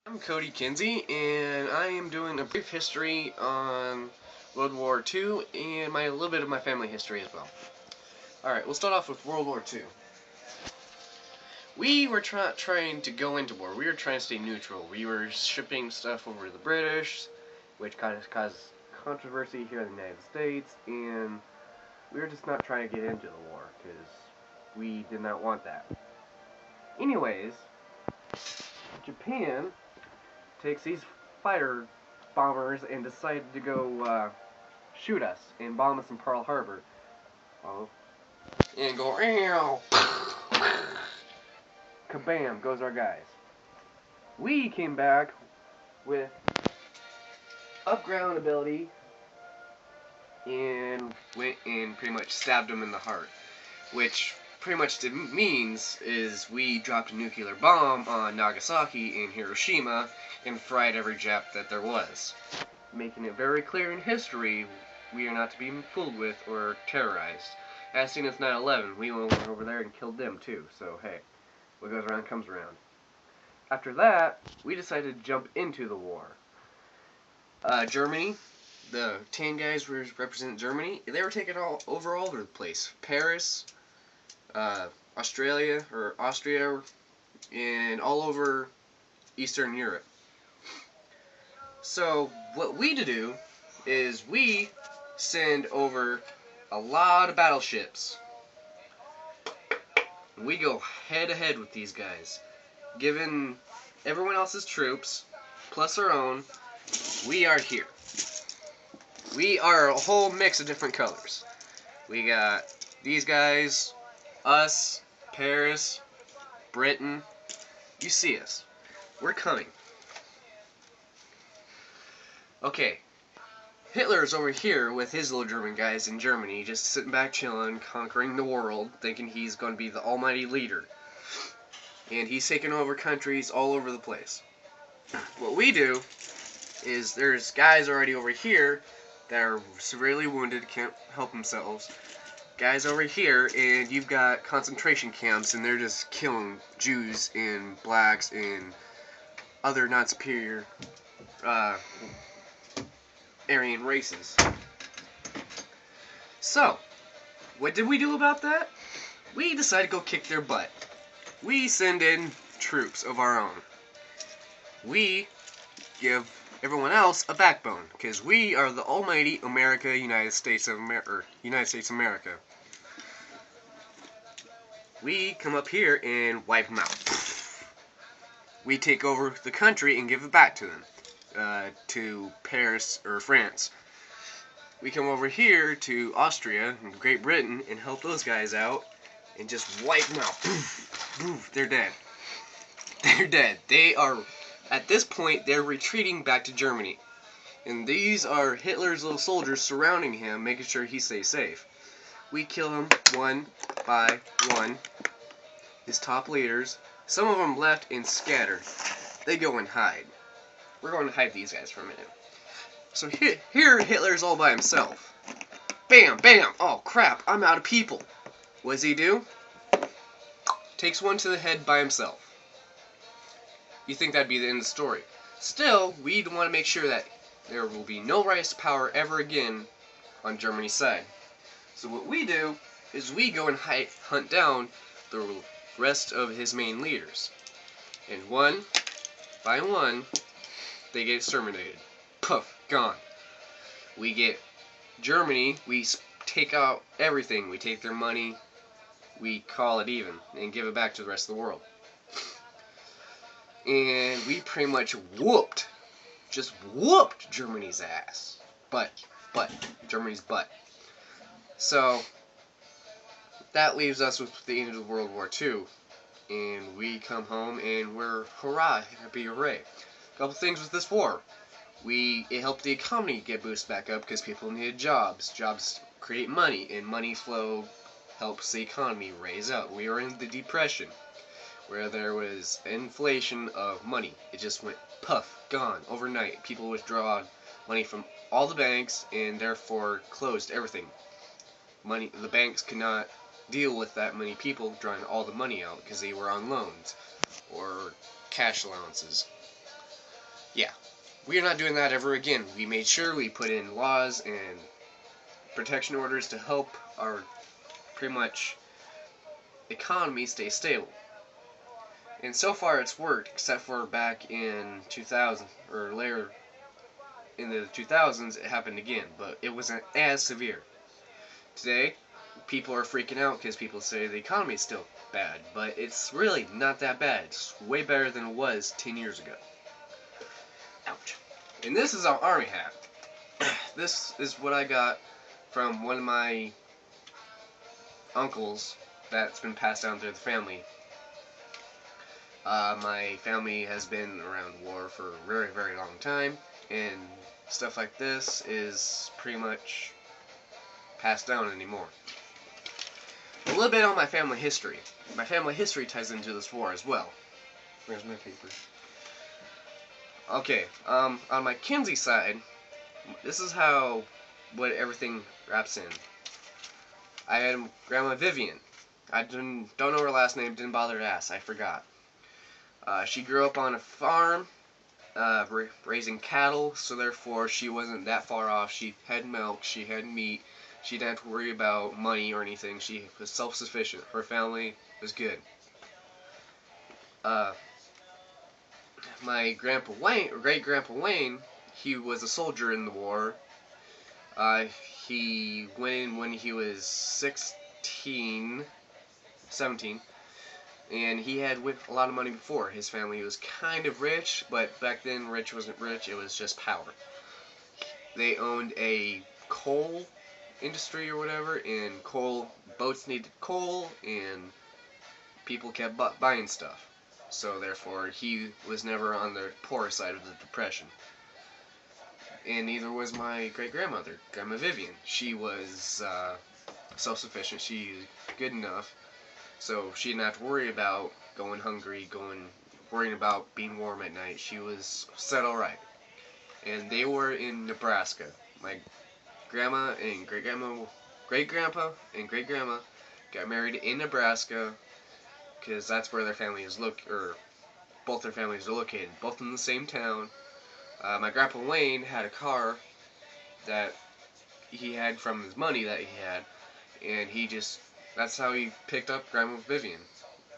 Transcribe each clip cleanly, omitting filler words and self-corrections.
I'm Cody Kinsey, and I am doing a brief history on World War II and a little bit of my family history as well. Alright, we'll start off with World War II. We were trying to go into war. We were trying to stay neutral. We were shipping stuff over to the British, which caused controversy here in the United States, and we were just not trying to get into the war because we did not want that. Anyways, Japan takes these fighter bombers and decided to go shoot us and bomb us in Pearl Harbor. Oh. And go, ew. Kabam, goes our guys. We came back with up-ground ability and went and pretty much stabbed them in the heart. Which pretty much means is we dropped a nuclear bomb on Nagasaki and Hiroshima and fried every Jap that there was. Making it very clear in history we are not to be fooled with or terrorized. As soon as 9/11, we went over there and killed them too, so hey, what goes around comes around. After that, we decided to jump into the war. Germany, the 10 guys who represent Germany, they were taken all over the place. Paris, Australia, or Austria, and all over Eastern Europe. So, what we do is we send over a lot of battleships. We go head to head with these guys. Given everyone else's troops, plus our own, we are here. We are a whole mix of different colors. We got these guys, us, Paris, Britain. You see us. We're coming. Okay. Hitler's over here with his little German guys in Germany, just sitting back chilling, conquering the world, thinking he's going to be the almighty leader. And he's taking over countries all over the place. What we do is there's guys already over here that are severely wounded, can't help themselves. Guys over here, and you've got concentration camps, and they're just killing Jews and blacks and other non-superior Aryan races. So, what did we do about that? We decided to go kick their butt. We send in troops of our own. We give everyone else a backbone, because we are the almighty United States of America. We come up here and wipe them out. We take over the country and give it back to them. To Paris or France. We come over here to Austria and Great Britain and help those guys out and just wipe them out. Poof, poof, they're dead. They're dead. They are, at this point, they're retreating back to Germany. And these are Hitler's little soldiers surrounding him, making sure he stays safe. We kill them one by one. His top leaders. Some of them left and scattered. They go and hide. We're going to hide these guys for a minute. So here Hitler's all by himself. Bam, bam, oh crap, I'm out of people. What does he do? Takes one to the head by himself. You think that'd be the end of the story. Still, we'd want to make sure that there will be no rise to power ever again on Germany's side. So what we do is we go and hunt down the rest of his main leaders. And one by one, they get exterminated. Poof, gone. We get Germany, we take out everything. We take their money, we call it even, and give it back to the rest of the world. And we pretty much just whooped Germany's ass. Germany's butt. So, that leaves us with the end of World War II. And we come home and we're hurrah, happy hooray. Couple things with this war. It helped the economy get boosted back up because people needed jobs. Jobs create money, and money flow helps the economy raise up. We were in the Depression, where there was inflation of money. It just went puff, gone, overnight. People withdraw money from all the banks and therefore closed everything. The banks could not deal with that many people drawing all the money out because they were on loans or cash allowances. Yeah, we are not doing that ever again. We made sure we put in laws and protection orders to help our pretty much economy stay stable. And so far it's worked, except for back in 2000 or later in the 2000s it happened again, but it wasn't as severe. Today, people are freaking out because people say the economy is still bad, but it's really not that bad. It's way better than it was 10 years ago. Ouch. And this is an army hat. This is what I got from one of my uncles that's been passed down through the family. My family has been around war for a very, very long time, and stuff like this is pretty much passed down anymore. A little bit on my family history. My family history ties into this war as well. Where's my paper? Okay, on my Kinsey side, this is what everything wraps in. I had Grandma Vivian. I don't know her last name, didn't bother to ask, I forgot. She grew up on a farm, raising cattle, so therefore she wasn't that far off. She had milk, she had meat, she didn't have to worry about money or anything. She was self-sufficient. Her family was good. My Grandpa Wayne, or great-grandpa Wayne, he was a soldier in the war. He went in when he was 17, and he had a lot of money before. His family was kind of rich, but back then rich wasn't rich, it was just power. They owned a coal industry or whatever, and boats needed coal, and people kept buying stuff. So therefore, he was never on the poor side of the Depression. And neither was my great-grandmother, Grandma Vivian. She was self-sufficient, she was good enough, so she didn't have to worry about going hungry, worrying about being warm at night. She was set all right. And they were in Nebraska. My grandma and great-grandpa and great-grandma got married in Nebraska because that's where their family is both their families are located, both in the same town. My Grandpa Wayne had a car that he had from his money that he had, and that's how he picked up Grandma Vivian,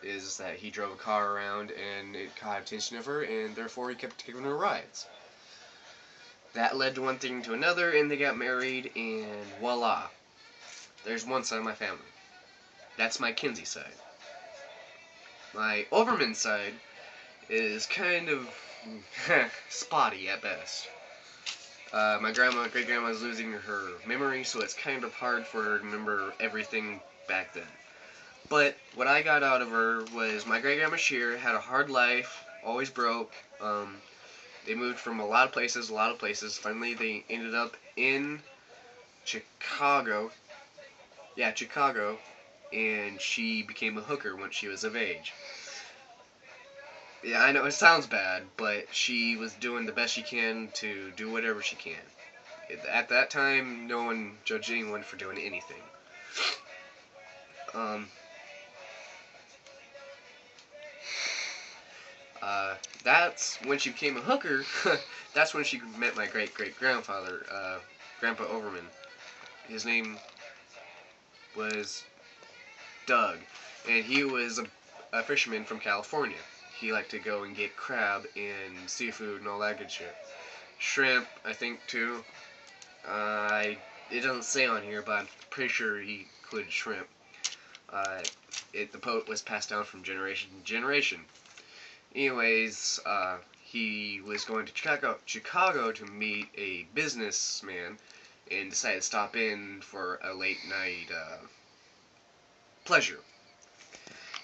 is that he drove a car around and it caught attention of her, and therefore he kept taking her rides. That led to one thing to another, and they got married, and voila. There's one side of my family. That's my Kinsey side. My Overman side is kind of spotty at best. My great-grandma is losing her memory, so it's kind of hard for her to remember everything back then. But what I got out of her was my great-grandma Shear had a hard life, always broke. They moved from a lot of places. Finally, they ended up in Chicago. Yeah, Chicago. And she became a hooker when she was of age. Yeah, I know it sounds bad, but she was doing the best she can to do whatever she can. At that time, no one judged anyone for doing anything. That's when she became a hooker. That's when she met my great-great-grandfather, Grandpa Overman. His name was Doug, and he was a fisherman from California. He liked to go and get crab and seafood and all that good shit. Shrimp, I think, too. It doesn't say on here, but I'm pretty sure he included shrimp. The boat was passed down from generation to generation. Anyways, he was going to Chicago to meet a businessman and decided to stop in for a late night pleasure.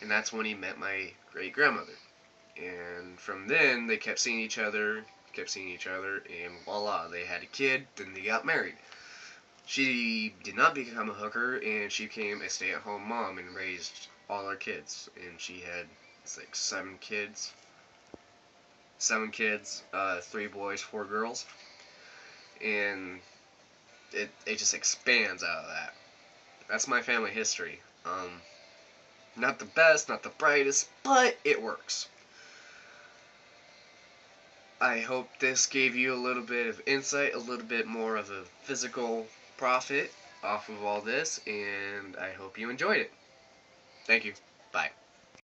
And that's when he met my great-grandmother. And from then, they kept seeing each other, and voila, they had a kid, then they got married. She did not become a hooker, and she became a stay-at-home mom and raised all our kids. And she had, like 7 kids. 3 boys, 4 girls. And it just expands out of that. That's my family history. Not the best, not the brightest, but it works. I hope this gave you a little bit of insight, a little bit more of a physical profit off of all this, and I hope you enjoyed it. Thank you. Bye.